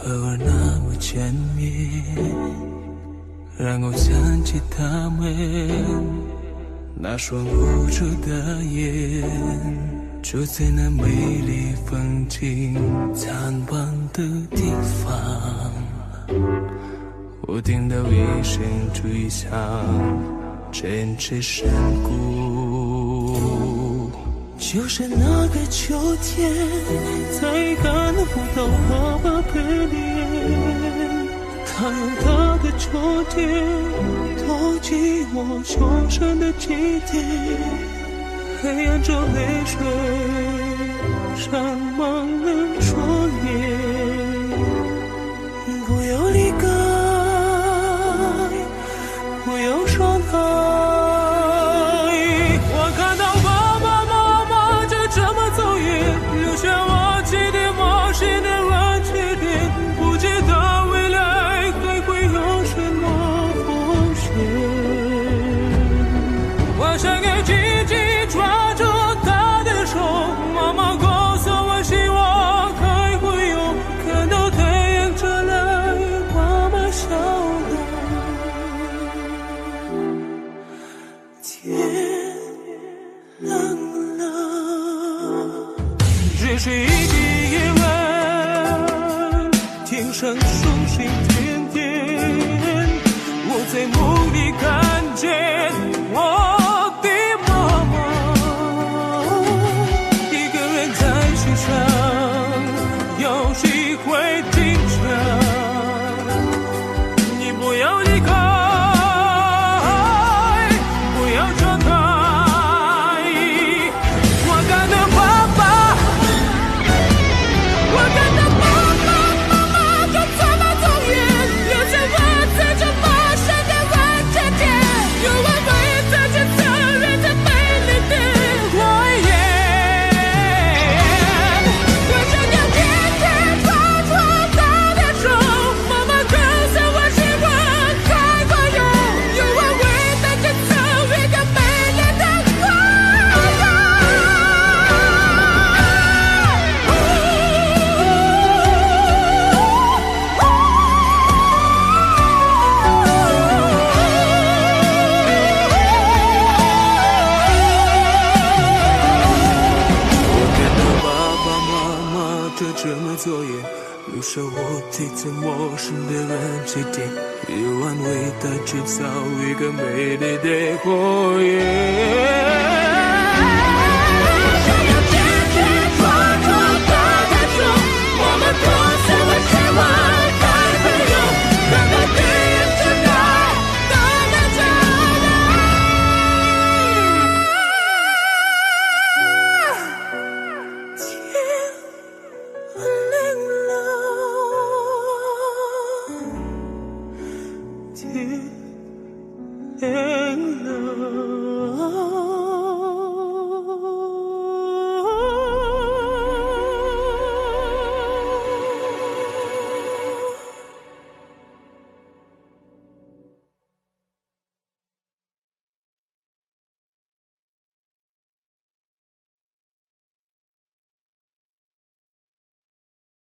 偶尔那么缠绵，让我想起他们那双无助的眼，住在那美丽风景灿烂的地方，我听到一声吹响，真是山谷。就是那个秋天，再看不到爸爸的脸，他用他的秋天托起我胸上的祭奠，黑暗中泪水沾满了双眼。不要离开，不要伤害，只是一个夜晚，天上星星点点，我在梦里看见我的妈妈，一个人在世上，有谁会坚强？你不要离开，不要转开，我感到爸爸。这么作业，留下我对最陌生的人祭奠，有安慰的制造一个美丽的火焰。